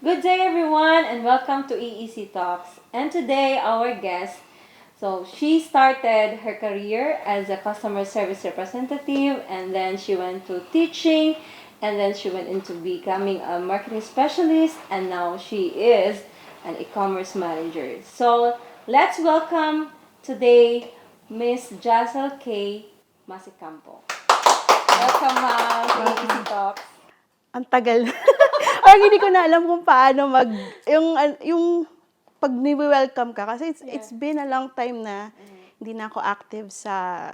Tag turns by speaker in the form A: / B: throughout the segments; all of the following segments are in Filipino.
A: Good day, everyone, and welcome to EEC Talks. And today, our guest, she started her career as a customer service representative, and then she went to teaching, and then she went into becoming a marketing specialist, and now she is an e-commerce manager. So, let's welcome today Miss Jazel K. Masicampo. Welcome, ma'am, to EEC Talks.
B: Ang tagal. Parang hindi ko na alam kung paano yung pag ni-welcome ka kasi it's been a long time na hindi na ako active sa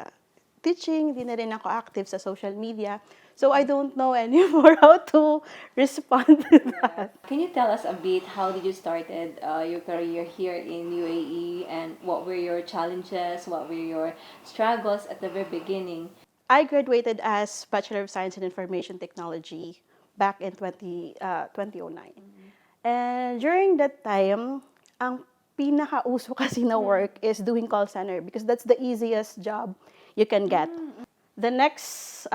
B: teaching, hindi na rin ako active sa social media. So I don't know anymore how to respond to that.
A: Can you tell us a bit how did you started your career here in UAE and what were your challenges, what were your struggles at the very beginning?
B: I graduated as Bachelor of Science in Information Technology back in 2009. And during that time, ang pinakauso kasi na work is doing call center because that's the easiest job you can get. The next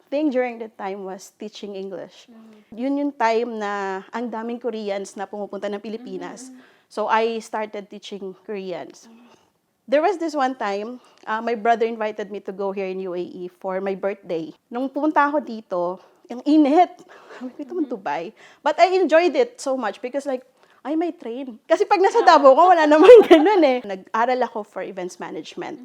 B: thing during that time was teaching English. Yun yung time na ang daming Koreans na pumupunta ng Pilipinas. So I started teaching Koreans. There was this one time, my brother invited me to go here in UAE for my birthday. Nung pumunta ako dito, ang init. Sabi ko, ito man Dubai. But I enjoyed it so much because like, ay, may train. Kasi pag nasa Davao ko, wala naman ganun eh. Nag-aral ako for events management.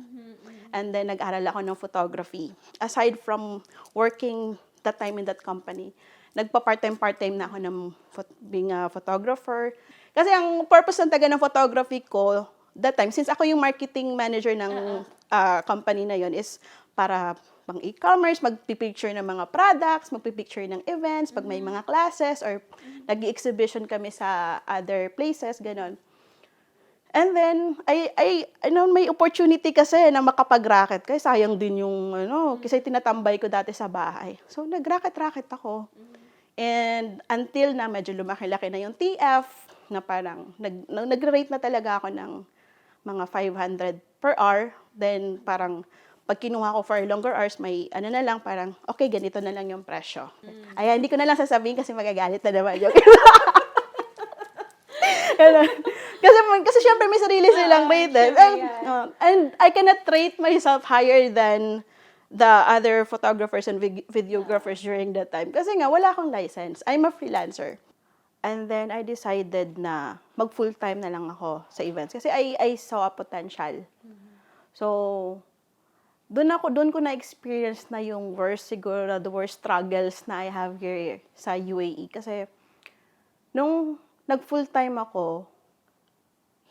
B: And then nag-aral ako ng photography. Aside from working that time in that company, nagpa-part-time na ako ng being a photographer. Kasi ang purpose ng taga ng photography ko, that time, since ako yung marketing manager ng company na yon is para pang e-commerce, magpipicture ng mga products, magpipicture ng events, pag may mga classes, or nag-exhibition kami sa other places, ganon. And then, may opportunity kasi na makapag-racket. Kaya sayang din yung, kasi tinatambay ko dati sa bahay. So, nag-racket-racket ako. And until na medyo lumaki-laki na yung TF, na parang, nag-rate na talaga ako ng mga 500 per hour. Then, parang, pag kinuha ko for longer hours, may na lang, parang, okay, ganito na lang yung presyo. Ay, hindi ko na lang sasabihin kasi magagalit na naman. Kasi syempre may sarili silang rate. And I cannot rate myself higher than the other photographers and videographers during that time. Kasi nga, wala akong license. I'm a freelancer. And then, I decided na mag-full-time na lang ako sa events. Kasi I saw a potential. So, doon ko na-experience na yung the worst struggles na I have here sa UAE. Kasi, nung nag-full-time ako,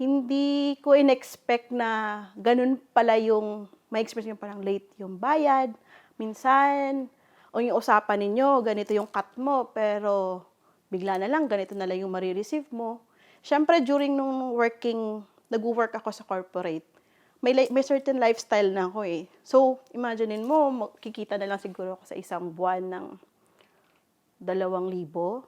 B: hindi ko in-expect na ganun pala yung may experience yung parang late yung bayad. Minsan, o yung usapan ninyo, ganito yung cut mo, pero bigla na lang, ganito na lang yung marireceive mo. Siyempre, during nung nag-work ako sa corporate, may certain lifestyle na ako eh. So, imaginein mo, kikita na lang siguro ako sa isang buwan ng 2,000.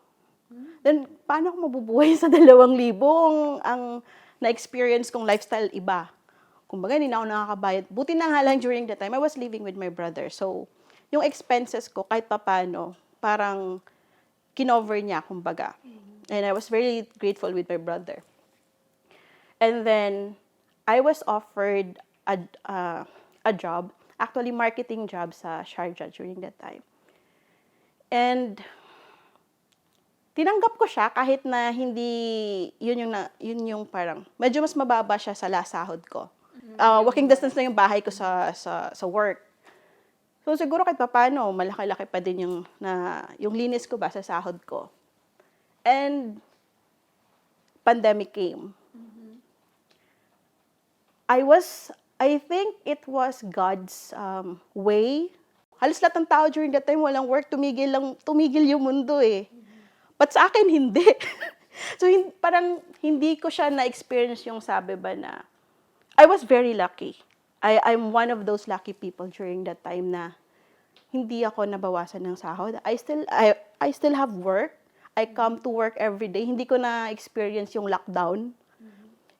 B: Then, paano ako mabubuhay sa 2,000 kung ang na-experience kong lifestyle iba? Kumbaga, hindi na ako nakakabayad. Buti na nga lang during that time, I was living with my brother. So, yung expenses ko, kahit paano, parang kinover niya, kumbaga. And I was very grateful with my brother. And then, I was offered a job, actually marketing job sa Sharjah during that time. And tinanggap ko siya kahit na hindi yun yung parang medyo mas mababa siya sa last sahod ko. Walking distance na yung bahay ko sa work. So siguro kahit paano malaki-laki pa din yung linis ko ba sa sahod ko. And pandemic came. I think it was God's way. Halos lahat ng tao during that time walang work, tumigil yung mundo eh. But sa akin, hindi. So, parang hindi ko siya na-experience yung sabi ba na, I was very lucky. I'm one of those lucky people during that time na hindi ako nabawasan ng sahod. I still have work. I come to work every day. Hindi ko na-experience yung lockdown.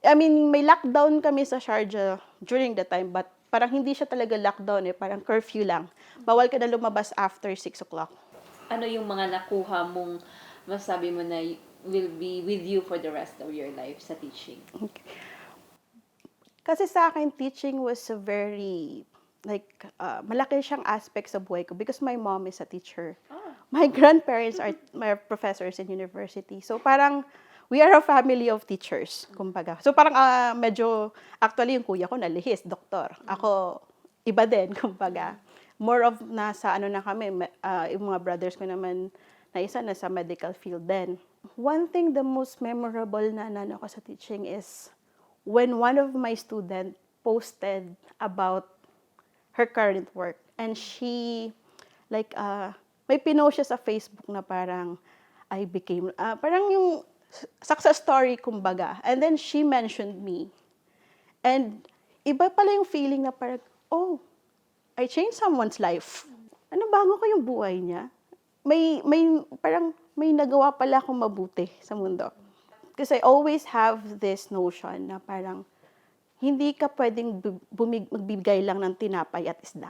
B: I mean, may lockdown kami sa Sharjah during that time, but parang hindi siya talaga lockdown eh. Parang curfew lang. Bawal ka na lumabas after 6 o'clock.
A: Ano yung mga nakuha mong masabi mo na will be with you for the rest of your life sa teaching?
B: Kasi sa akin, teaching was a very, malaki siyang aspect sa buhay ko because my mom is a teacher. My grandparents are my professors in university. So parang, we are a family of teachers, kumbaga. So parang medyo, actually yung kuya ko nalihis, doktor. Ako, iba din, kumbaga. More of nasa ano na kami, yung mga brothers ko naman na isa nasa medical field din. One thing the most memorable na nano ko sa teaching is when one of my student posted about her current work and she may pinost siya sa Facebook na parang I became parang yung success story kumbaga, and then she mentioned me, and iba pala yung feeling na parang, oh, I changed someone's life. Ano, bago ko yung buhay niya. Parang may nagawa pala akong mabuti sa mundo. Kasi I always have this notion na parang hindi ka pwedeng magbibigay lang ng tinapay at isda.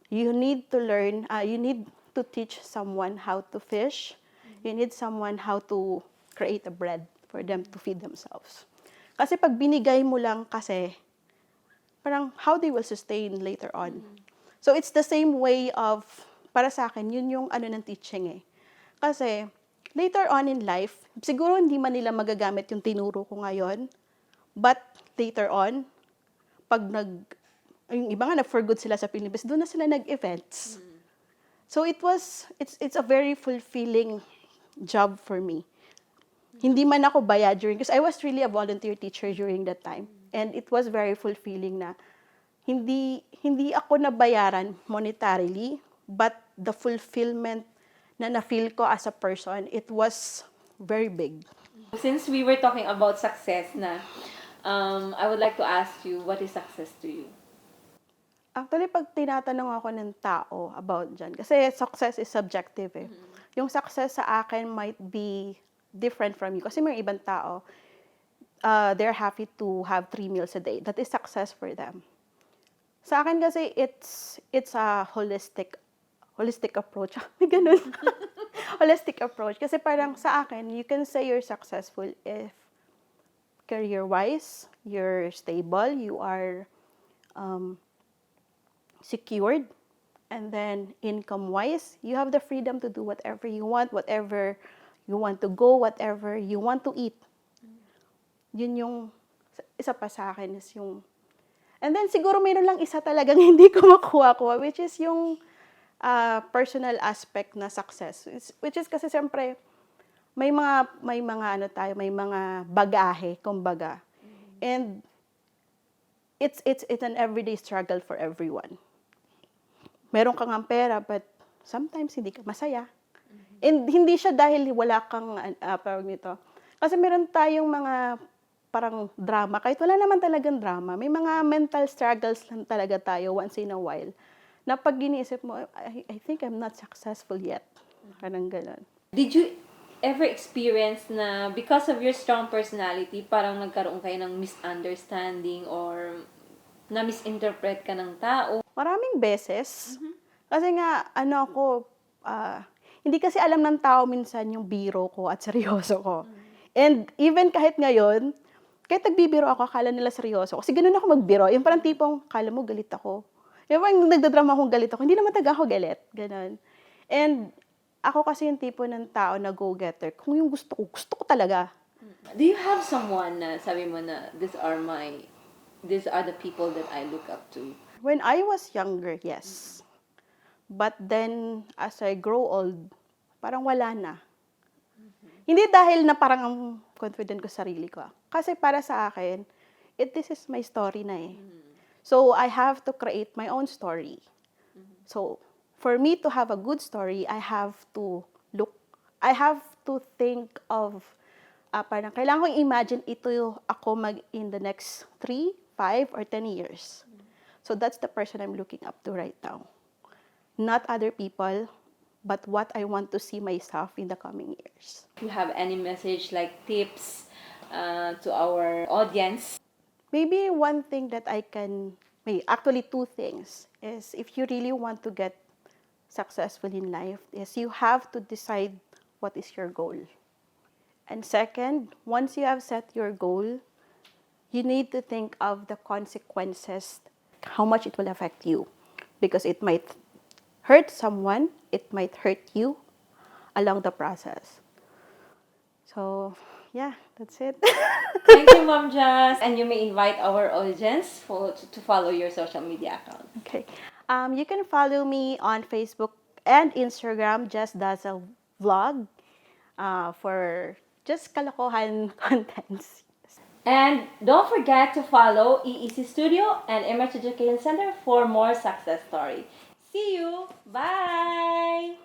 B: You need to learn, you need to teach someone how to fish. You need someone how to create a bread for them to feed themselves. Kasi pag binigay mo lang kasi, parang how they will sustain later on. So it's the same way of, para sa akin, yun yung ano ng teaching eh. Kasi later on in life, siguro hindi man nila magagamit yung tinuro ko ngayon, but later on, pag yung iba nga for good sila sa Philippines, doon na sila nag-events. So it's a very fulfilling job for me. Hindi man ako bayad because I was really a volunteer teacher during that time. And it was very fulfilling na hindi ako nabayaran monetarily, but the fulfillment na na-feel ko as a person, it was very big.
A: Since we were talking about success na, I would like to ask you, what is success to you?
B: Actually, pag tinatanong ako ng tao about dyan, kasi success is subjective eh. Yung success sa akin might be different from you. Kasi may ibang tao, they're happy to have 3 meals a day. That is success for them. Sa akin kasi, it's a holistic approach. May ganun. Holistic approach. Kasi parang sa akin, you can say you're successful if career-wise, you're stable, you are secured, and then income-wise, you have the freedom to do whatever you want to go, whatever you want to eat. Yun yung isa pa sa akin is yung, and then siguro mayroon lang isa talagang hindi ko makuha, which is yung personal aspect na success, which is kasi siyempre may mga bagahe kumbaga, and it's an everyday struggle for everyone. Meron kang ang pera, but sometimes hindi ka masaya. And hindi siya dahil wala kang, parang nito. Kasi meron tayong mga parang drama, kahit wala naman talagang drama, may mga mental struggles lang talaga tayo once in a while, na pag iniisip mo, I think I'm not successful yet. Parang gano'n.
A: Did you ever experience na because of your strong personality, parang nagkaroon kayo ng misunderstanding or na-misinterpret ka ng tao?
B: Maraming beses. Kasi nga, hindi kasi alam ng tao minsan yung biro ko at seryoso ko. And even kahit ngayon, kahit nagbibiro ako, akala nila seryoso. Kasi ganun ako magbiro. Yung parang tipong, kala mo galit ako. Yung parang nagdadrama akong galit ako. Hindi naman taga ako galit. Ganun. And ako kasi yung tipo ng tao na go-getter. Kung yung gusto ko talaga.
A: Do you have someone na sabi mo na, these are the people that I look up to?
B: When I was younger, yes. But then, as I grow old, parang wala na. Hindi dahil na parang ang confident ko sa sarili ko. Kasi para sa akin, this is my story na eh. So, I have to create my own story. So, for me to have a good story, I have to think of, parang kailangan kong imagine ito ako in the next 3, 5, or 10 years. So that's the person I'm looking up to right now. Not other people, but what I want to see myself in the coming years.
A: Do you have any message like tips to our audience?
B: Maybe one thing that actually 2 things, is if you really want to get successful in life, is you have to decide what is your goal. And second, once you have set your goal, you need to think of the consequences, how much it will affect you. Because it might hurt someone, it might hurt you along the process. So, yeah, that's it.
A: Thank you, Ma'am Jazz. And you may invite our audience to follow your social media account.
B: Okay. You can follow me on Facebook and Instagram, just Dazzle Vlog, for just kalokohan contents.
A: And don't forget to follow EEC Studio and Image Education Center for more success story. See you. Bye.